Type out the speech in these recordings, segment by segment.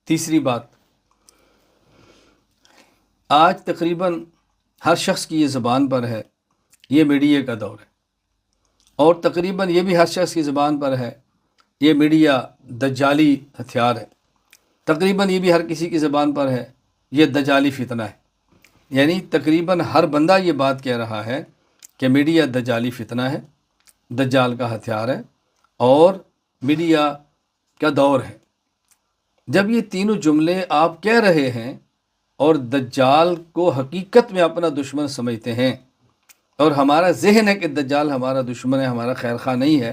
تیسری بات، آج تقریباً ہر شخص کی یہ زبان پر ہے، یہ میڈیا کا دور ہے، اور تقریباً یہ بھی ہر شخص کی زبان پر ہے، یہ میڈیا دجالی ہتھیار ہے۔ تقریباً یہ بھی ہر کسی کی زبان پر ہے، یہ دجالی فتنہ ہے۔ یعنی تقریباً ہر بندہ یہ بات کہہ رہا ہے کہ میڈیا دجالی فتنہ ہے، دجال کا ہتھیار ہے، اور میڈیا کا دور ہے۔ جب یہ تینوں جملے آپ کہہ رہے ہیں اور دجال کو حقیقت میں اپنا دشمن سمجھتے ہیں، اور ہمارا ذہن ہے کہ دجال ہمارا دشمن ہے، ہمارا خیر خواہ نہیں ہے،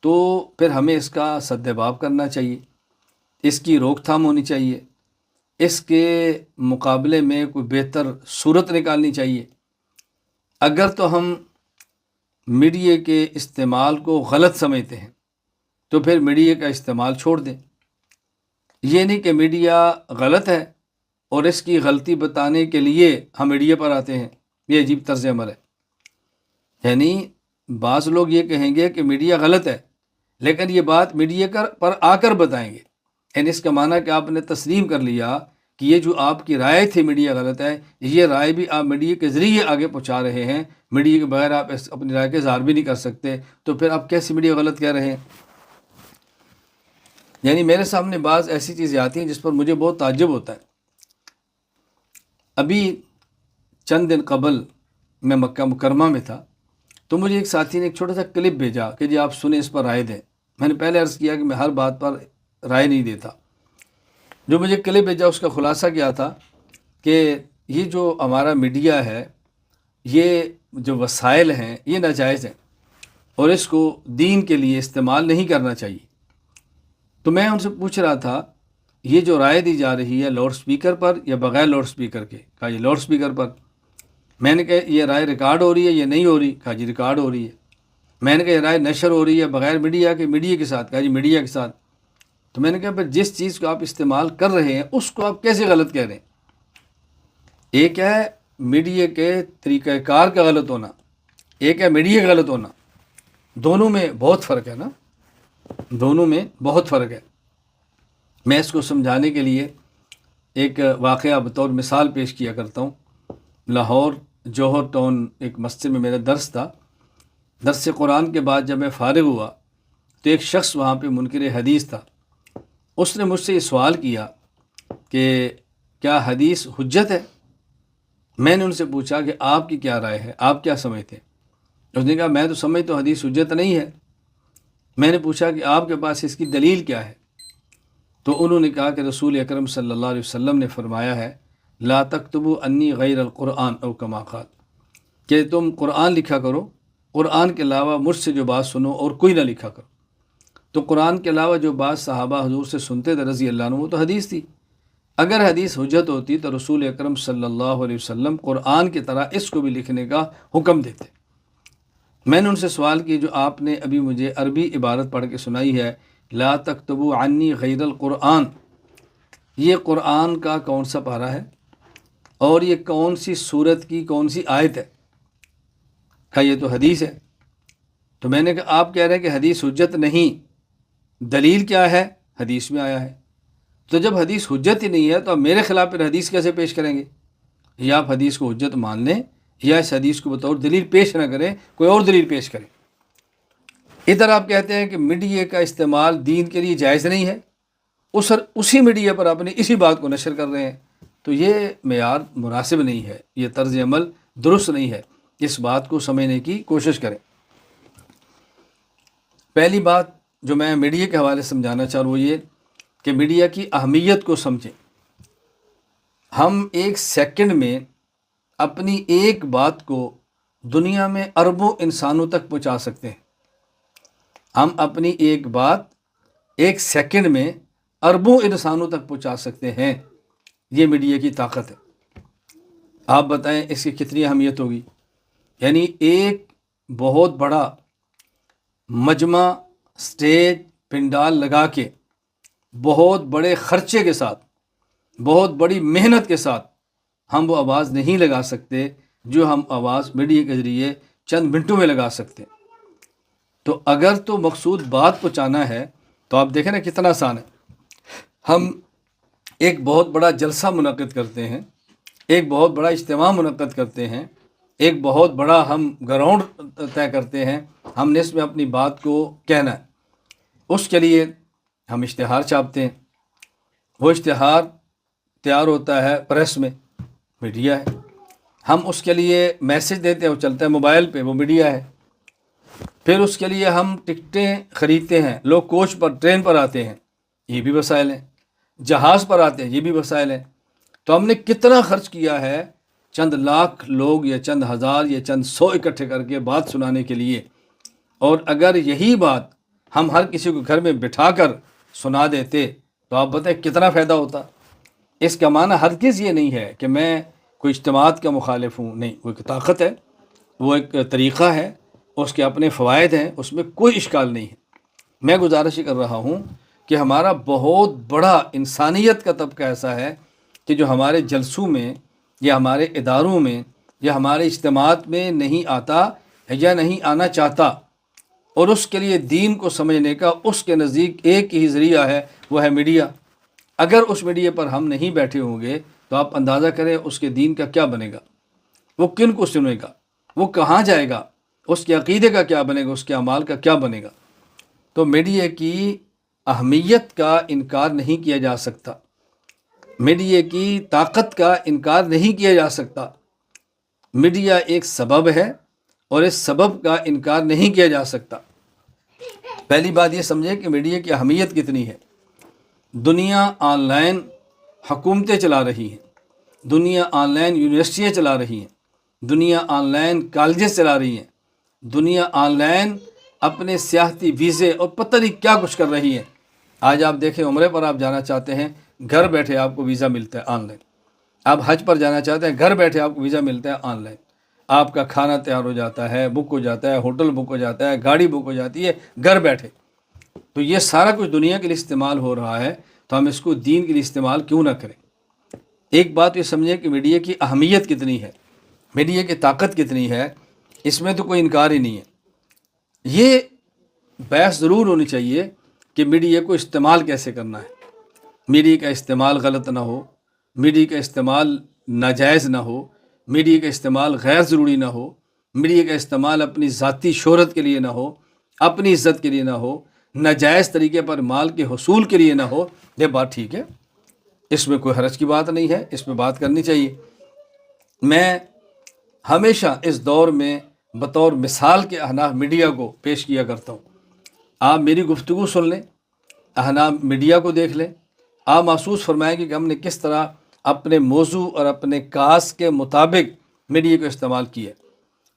تو پھر ہمیں اس کا سدباب کرنا چاہیے، اس کی روک تھام ہونی چاہیے، اس کے مقابلے میں کوئی بہتر صورت نکالنی چاہیے۔ اگر تو ہم میڈیا کے استعمال کو غلط سمجھتے ہیں تو پھر میڈیا کا استعمال چھوڑ دیں۔ یہ نہیں کہ میڈیا غلط ہے اور اس کی غلطی بتانے کے لیے ہم میڈیا پر آتے ہیں، یہ عجیب طرز عمل ہے۔ یعنی بعض لوگ یہ کہیں گے کہ میڈیا غلط ہے، لیکن یہ بات میڈیا پر آ کر بتائیں گے۔ یعنی اس کا معنی کہ آپ نے تسلیم کر لیا کہ یہ جو آپ کی رائے تھی میڈیا غلط ہے، یہ رائے بھی آپ میڈیا کے ذریعے آگے پہنچا رہے ہیں، میڈیا کے بغیر آپ اپنی رائے کا اظہار بھی نہیں کر سکتے، تو پھر آپ کیسے میڈیا غلط کہہ رہے ہیں؟ یعنی میرے سامنے بعض ایسی چیزیں آتی ہیں جس پر مجھے بہت تعجب ہوتا ہے۔ ابھی چند دن قبل میں مکہ مکرمہ میں تھا، تو مجھے ایک ساتھی نے ایک چھوٹا سا کلپ بھیجا کہ جی آپ سنیں، اس پر رائے دیں۔ میں نے پہلے عرض کیا کہ میں ہر بات پر رائے نہیں دیتا۔ جو مجھے کلپ بھیجا اس کا خلاصہ کیا تھا کہ یہ جو ہمارا میڈیا ہے، یہ جو وسائل ہیں یہ ناجائز ہیں اور اس کو دین کے لیے استعمال نہیں کرنا چاہیے۔ تو میں ان سے پوچھ رہا تھا یہ جو رائے دی جا رہی ہے لاؤڈ سپیکر پر یا بغیر لاؤڈ سپیکر کے؟ کہا یہ لاؤڈ سپیکر پر۔ میں نے کہا یہ رائے ریکارڈ ہو رہی ہے یا نہیں ہو رہی؟ کہا جی ریکارڈ ہو رہی ہے۔ میں نے کہا یہ رائے نشر ہو رہی ہے بغیر میڈیا کے میڈیا کے ساتھ؟ کہا جی میڈیا کے ساتھ۔ تو میں نے کہا پھر جس چیز کو آپ استعمال کر رہے ہیں اس کو آپ کیسے غلط کہہ رہے ہیں؟ ایک ہے میڈیا کے طریقہ کار کا غلط ہونا، ایک ہے میڈیا کا غلط ہونا، دونوں میں بہت فرق ہے نا، دونوں میں بہت فرق ہے۔ میں اس کو سمجھانے کے لیے ایک واقعہ بطور مثال پیش کیا کرتا ہوں۔ لاہور جوہر ٹاؤن ایک مسجد میں میرا درس تھا۔ درس قرآن کے بعد جب میں فارغ ہوا تو ایک شخص وہاں پہ منکر حدیث تھا۔ اس نے مجھ سے یہ سوال کیا کہ کیا حدیث حجت ہے؟ میں نے ان سے پوچھا کہ آپ کی کیا رائے ہے، آپ کیا سمجھتے ہیں؟ اس نے کہا میں تو سمجھتا ہوں حدیث حجت نہیں ہے۔ میں نے پوچھا کہ آپ کے پاس اس کی دلیل کیا ہے؟ تو انہوں نے کہا کہ رسول اکرم صلی اللہ علیہ وسلم نے فرمایا ہے لا تکتبوا انی غیر القرآن او کما قال، کہ تم قرآن لکھا کرو، قرآن کے علاوہ مجھ سے جو بات سنو اور کوئی نہ لکھا کرو۔ تو قرآن کے علاوہ جو بات صحابہ حضور سے سنتے تھے رضی اللہ عنہ وہ تو حدیث تھی۔ اگر حدیث حجت ہوتی تو رسول اکرم صلی اللہ علیہ وسلم قرآن کی طرح اس کو بھی لکھنے کا حکم دیتے۔ میں نے ان سے سوال کی جو آپ نے ابھی مجھے عربی عبارت پڑھ کے سنائی ہے لا تکتبوا عنی غیر القرآن، یہ قرآن کا کون سا پارہ ہے اور یہ کون سی سورت کی کون سی آیت ہے؟ کہا یہ تو حدیث ہے۔ تو میں نے کہا آپ کہہ رہے ہیں کہ حدیث حجت نہیں، دلیل کیا ہے؟ حدیث میں آیا ہے۔ تو جب حدیث حجت ہی نہیں ہے تو آپ میرے خلاف پھر حدیث کیسے پیش کریں گے؟ یا آپ حدیث کو حجت مان لیں یا اس حدیث کو بطور دلیل پیش نہ کریں، کوئی اور دلیل پیش کریں۔ ادھر آپ کہتے ہیں کہ میڈیا کا استعمال دین کے لیے جائز نہیں ہے، اسی میڈیا پر اپنی اسی بات کو نشر کر رہے ہیں، تو یہ معیار مناسب نہیں ہے، یہ طرز عمل درست نہیں ہے۔ اس بات کو سمجھنے کی کوشش کریں۔ پہلی بات جو میں میڈیا کے حوالے سے سمجھانا چاہ رہا ہوں وہ یہ کہ میڈیا کی اہمیت کو سمجھیں۔ ہم ایک سیکنڈ میں اپنی ایک بات کو دنیا میں اربوں انسانوں تک پہنچا سکتے ہیں۔ ہم اپنی ایک بات ایک سیکنڈ میں اربوں انسانوں تک پہنچا سکتے ہیں، یہ میڈیا کی طاقت ہے۔ آپ بتائیں اس کی کتنی اہمیت ہوگی؟ یعنی ایک بہت بڑا مجمع، سٹیج، پنڈال لگا کے بہت بڑے خرچے کے ساتھ، بہت بڑی محنت کے ساتھ ہم وہ آواز نہیں لگا سکتے جو ہم آواز میڈیا کے ذریعے چند منٹوں میں لگا سکتے ہیں۔ تو اگر تو مقصود بات پہنچانا ہے تو آپ دیکھیں نا کتنا آسان ہے۔ ہم ایک بہت بڑا جلسہ منعقد کرتے ہیں، ایک بہت بڑا اجتماع منعقد کرتے ہیں، ایک بہت بڑا ہم گراؤنڈ طے کرتے ہیں، ہم نے اس میں اپنی بات کو کہنا ہے، اس کے لیے ہم اشتہار چھاپتے ہیں، وہ اشتہار تیار ہوتا ہے پریس میں، میڈیا ہے، ہم اس کے لیے میسج دیتے ہیں، وہ چلتا ہے موبائل پہ، وہ میڈیا ہے، پھر اس کے لیے ہم ٹکٹیں خریدتے ہیں، لوگ کوچ پر ٹرین پر آتے ہیں، یہ بھی وسائل ہیں، جہاز پر آتے ہیں، یہ بھی وسائل ہیں، تو ہم نے کتنا خرچ کیا ہے چند لاکھ لوگ یا چند ہزار یا چند سو اکٹھے کر کے بات سنانے کے لیے، اور اگر یہی بات ہم ہر کسی کو گھر میں بٹھا کر سنا دیتے تو آپ بتائیں کتنا فائدہ ہوتا۔ اس کا معنی ہرگز یہ نہیں ہے کہ میں کوئی اجتماعات کا مخالف ہوں، نہیں، وہ ایک طاقت ہے، وہ ایک طریقہ ہے، اس کے اپنے فوائد ہیں، اس میں کوئی اشکال نہیں ہے۔ میں گزارش کر رہا ہوں کہ ہمارا بہت بڑا انسانیت کا طبقہ ایسا ہے کہ جو ہمارے جلسوں میں یا ہمارے اداروں میں یا ہمارے اجتماعات میں نہیں آتا یا نہیں آنا چاہتا، اور اس کے لیے دین کو سمجھنے کا اس کے نزدیک ایک ہی ذریعہ ہے، وہ ہے میڈیا۔ اگر اس میڈیا پر ہم نہیں بیٹھے ہوں گے تو آپ اندازہ کریں اس کے دین کا کیا بنے گا، وہ کن کو سنے گا، وہ کہاں جائے گا، اس کے عقیدے کا کیا بنے گا، اس کے اعمال کا کیا بنے گا۔ تو میڈیا کی اہمیت کا انکار نہیں کیا جا سکتا، میڈیا کی طاقت کا انکار نہیں کیا جا سکتا۔ میڈیا ایک سبب ہے اور اس سبب کا انکار نہیں کیا جا سکتا۔ پہلی بات یہ سمجھیں کہ میڈیا کی اہمیت کتنی ہے۔ دنیا آن لائن حکومتیں چلا رہی ہیں، دنیا آن لائن یونیورسٹیاں چلا رہی ہیں، دنیا آن لائن کالجز چلا رہی ہیں، دنیا آن لائن اپنے سیاحتی ویزے اور پتہ نہیں کیا کچھ کر رہی ہے۔ آج آپ دیکھیں عمرے پر آپ جانا چاہتے ہیں، گھر بیٹھے آپ کو ویزا ملتا ہے آن لائن۔ آپ حج پر جانا چاہتے ہیں، گھر بیٹھے آپ کو ویزا ملتا ہے آن لائن۔ آپ کا کھانا تیار ہو جاتا ہے، بک ہو جاتا ہے، ہوٹل بک ہو جاتا ہے، گاڑی بک ہو جاتی ہے گھر بیٹھے۔ تو یہ سارا کچھ دنیا کے لیے استعمال ہو رہا ہے، تو ہم اس کو دین کے لیے استعمال کیوں نہ کریں۔ ایک بات یہ سمجھیں کہ میڈیا کی اہمیت کتنی ہے، میڈیا کی طاقت کتنی ہے، اس میں تو کوئی انکار ہی نہیں ہے۔ یہ بحث ضرور ہونی چاہیے کہ میڈیا کو استعمال کیسے کرنا ہے، میڈیا کا استعمال غلط نہ ہو، میڈیا کا استعمال ناجائز نہ ہو، میڈیا کا استعمال غیر ضروری نہ ہو، میڈیا کا استعمال اپنی ذاتی شہرت کے لیے نہ ہو، اپنی عزت کے لیے نہ ہو، ناجائز طریقے پر مال کے حصول کے لیے نہ ہو۔ یہ بات ٹھیک ہے، اس میں کوئی حرج کی بات نہیں ہے، اس میں بات کرنی چاہیے۔ میں ہمیشہ اس دور میں بطور مثال کے احناف میڈیا کو پیش کیا کرتا ہوں۔ آپ میری گفتگو سن لیں، احناف میڈیا کو دیکھ لیں، آپ محسوس فرمائیں گے کہ ہم نے کس طرح اپنے موضوع اور اپنے کاس کے مطابق میڈیا کو استعمال کیا۔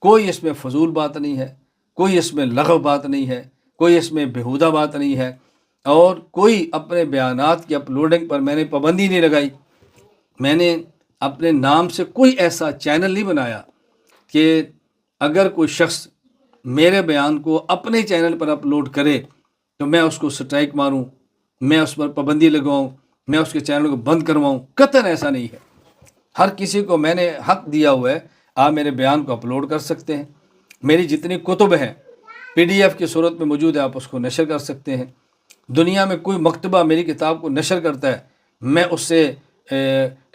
کوئی اس میں فضول بات نہیں ہے، کوئی اس میں لغو بات نہیں ہے، کوئی اس میں بیہودہ بات نہیں ہے، اور کوئی اپنے بیانات کی اپلوڈنگ پر میں نے پابندی نہیں لگائی۔ میں نے اپنے نام سے کوئی ایسا چینل نہیں بنایا کہ اگر کوئی شخص میرے بیان کو اپنے چینل پر اپلوڈ کرے تو میں اس کو سٹرائک ماروں، میں اس پر پابندی لگواؤں، میں اس کے چینل کو بند کرواؤں۔ قطعاً ایسا نہیں ہے۔ ہر کسی کو میں نے حق دیا ہوا ہے، آپ میرے بیان کو اپلوڈ کر سکتے ہیں، میری جتنی کتب ہیں پی ڈی ایف کی صورت میں موجود ہے، آپ اس کو نشر کر سکتے ہیں۔ دنیا میں کوئی مکتبہ میری کتاب کو نشر کرتا ہے، میں اس سے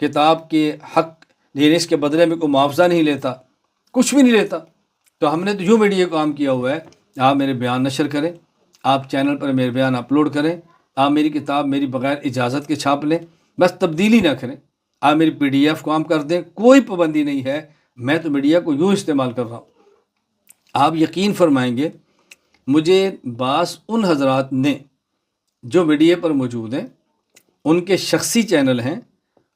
کتاب کے حق یعنی اس کے بدلے میں کوئی معاوضہ نہیں لیتا، کچھ بھی نہیں لیتا۔ تو ہم نے تو یوں میڈیا کو کام کیا ہوا ہے، آپ میرے بیان نشر کریں، آپ چینل پر میرے بیان اپلوڈ کریں، آپ میری کتاب میری بغیر اجازت کے چھاپ لیں، بس تبدیلی نہ کریں، آپ میری پی ڈی ایف کو عام کر دیں، کوئی پابندی نہیں ہے۔ میں تو میڈیا کو یوں استعمال کر رہا ہوں۔ آپ یقین فرمائیں گے، مجھے بعض ان حضرات نے جو میڈیا پر موجود ہیں، ان کے شخصی چینل ہیں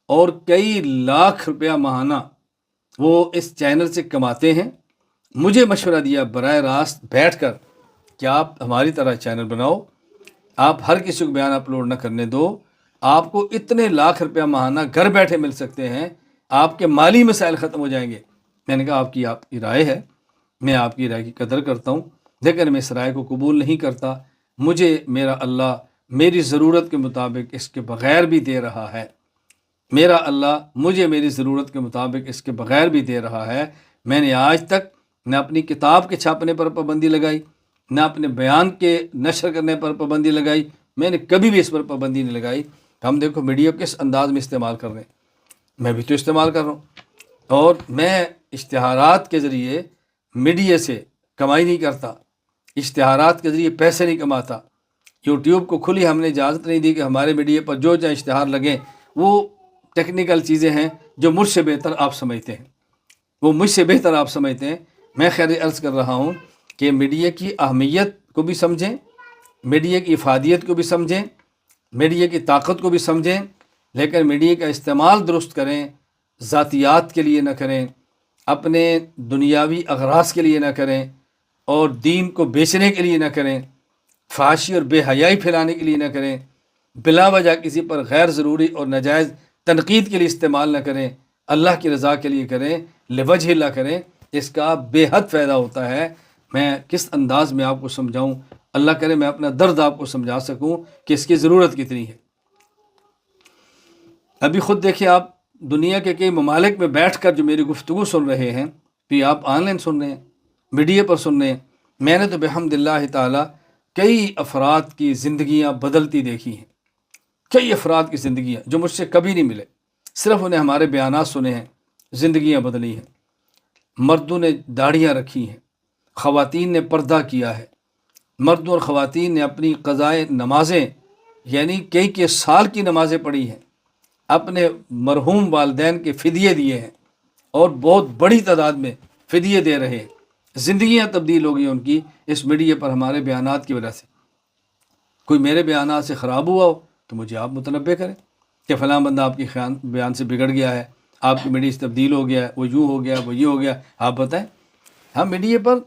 اور کئی لاکھ روپیہ ماہانہ وہ اس چینل سے کماتے ہیں، مجھے مشورہ دیا براہ راست بیٹھ کر کہ آپ ہماری طرح چینل بناؤ، آپ ہر کسی کو بیان اپلوڈ نہ کرنے دو، آپ کو اتنے لاکھ روپیہ ماہانہ گھر بیٹھے مل سکتے ہیں، آپ کے مالی مسائل ختم ہو جائیں گے۔ میں نے کہا آپ کی رائے ہے، میں آپ کی رائے کی قدر کرتا ہوں، لیکن میں اس رائے کو قبول نہیں کرتا۔ مجھے میرا اللہ میری ضرورت کے مطابق اس کے بغیر بھی دے رہا ہے، میرا اللہ مجھے میری ضرورت کے مطابق اس کے بغیر بھی دے رہا ہے۔ میں نے آج تک نہ اپنی کتاب کے چھاپنے پر پابندی لگائی، نہ اپنے بیان کے نشر کرنے پر پابندی لگائی، میں نے کبھی بھی اس پر پابندی نہیں لگائی۔ ہم دیکھو میڈیا کس انداز میں استعمال کر رہے ہیں، میں بھی تو استعمال کر رہا ہوں، اور میں اشتہارات کے ذریعے میڈیا سے کمائی نہیں کرتا، اشتہارات کے ذریعے پیسے نہیں کماتا۔ یوٹیوب کو کھلی ہم نے اجازت نہیں دی کہ ہمارے میڈیا پر جو چاہے اشتہار لگیں، وہ ٹیکنیکل چیزیں ہیں جو مجھ سے بہتر آپ سمجھتے ہیں، وہ مجھ سے بہتر آپ سمجھتے ہیں۔ میں خیر عرض کر رہا ہوں کہ میڈیا کی اہمیت کو بھی سمجھیں، میڈیا کی افادیت کو بھی سمجھیں، میڈیا کی طاقت کو بھی سمجھیں، لیکن میڈیا کا استعمال درست کریں، ذاتیات کے لیے نہ کریں، اپنے دنیاوی اغراض کے لیے نہ کریں، اور دین کو بیچنے کے لیے نہ کریں، فحاشی اور بے حیائی پھیلانے کے لیے نہ کریں، بلا وجہ کسی پر غیر ضروری اور ناجائز تنقید کے لیے استعمال نہ کریں، اللہ کی رضا کے لیے کریں، لوجہ اللہ کریں، اس کا بے حد فائدہ ہوتا ہے۔ میں کس انداز میں آپ کو سمجھاؤں، اللہ کرے میں اپنا درد آپ کو سمجھا سکوں کہ اس کی ضرورت کتنی ہے۔ ابھی خود دیکھیں آپ، دنیا کے کئی ممالک میں بیٹھ کر جو میری گفتگو سن رہے ہیں، تو یہ آپ آن لائن سن رہے ہیں، میڈیا پر سن رہے ہیں، میں نے تو بحمد اللہ تعالی کئی افراد کی زندگیاں بدلتی دیکھی ہیں، کئی افراد کی زندگیاں جو مجھ سے کبھی نہیں ملے، صرف انہیں ہمارے بیانات سنے ہیں، زندگیاں بدلی ہیں۔ مردوں نے داڑھیاں رکھی ہیں، خواتین نے پردہ کیا ہے، مردوں اور خواتین نے اپنی قضائے نمازیں، یعنی کئی سال کی نمازیں پڑھی ہیں، اپنے مرحوم والدین کے فدیے دیے ہیں، اور بہت بڑی تعداد میں فدیے دے رہے ہیں۔ زندگیاں تبدیل ہو گئی ان کی اس میڈیا پر ہمارے بیانات کی وجہ سے۔ کوئی میرے بیانات سے خراب ہوا ہو تو مجھے آپ متنبہ کریں کہ فلاں بندہ آپ کی بیان سے بگڑ گیا ہے، آپ کی میڈیا سے تبدیل ہو گیا ہے، وہ یوں ہو گیا، وہ یہ ہو گیا، آپ بتائیں۔ ہم میڈیا پر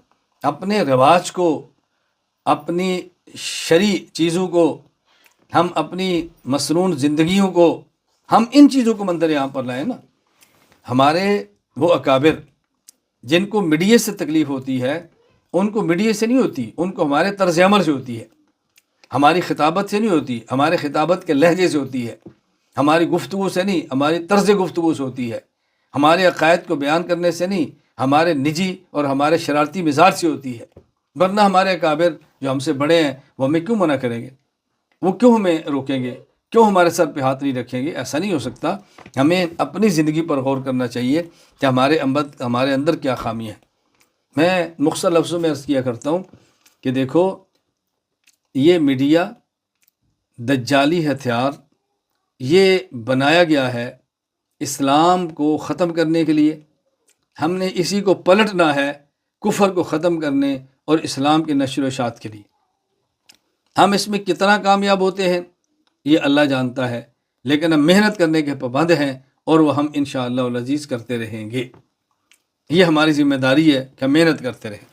اپنے رواج کو، اپنی شرعی چیزوں کو، ہم اپنی مسنون زندگیوں کو، ہم ان چیزوں کو منظر عام پر لائیں نا۔ ہمارے وہ اکابر جن کو میڈیا سے تکلیف ہوتی ہے، ان کو میڈیا سے نہیں ہوتی، ان کو ہمارے طرز عمل سے ہوتی ہے، ہماری خطابت سے نہیں ہوتی، ہمارے خطابت کے لہجے سے ہوتی ہے، ہماری گفتگو سے نہیں، ہماری طرز گفتگو سے ہوتی ہے، ہمارے عقائد کو بیان کرنے سے نہیں، ہمارے نجی اور ہمارے شرارتی مزاج سے ہوتی ہے۔ ورنہ ہمارے اکابر جو ہم سے بڑے ہیں وہ ہمیں کیوں منع کریں گے، وہ کیوں ہمیں روکیں گے، کیوں ہمارے سر پہ ہاتھ نہیں رکھیں گے؟ ایسا نہیں ہو سکتا۔ ہمیں اپنی زندگی پر غور کرنا چاہیے کہ ہمارے اندر کیا خامی ہے۔ میں مختصر لفظوں میں عرض کیا کرتا ہوں کہ دیکھو، یہ میڈیا دجالی ہتھیار یہ بنایا گیا ہے اسلام کو ختم کرنے کے لیے۔ ہم نے اسی کو پلٹنا ہے کفر کو ختم کرنے اور اسلام کی نشر و اشاعت کے لیے۔ ہم اس میں کتنا کامیاب ہوتے ہیں یہ اللہ جانتا ہے، لیکن ہم محنت کرنے کے پابند ہیں، اور وہ ہم انشاءاللہ العزیز کرتے رہیں گے۔ یہ ہماری ذمہ داری ہے کہ ہم محنت کرتے رہیں۔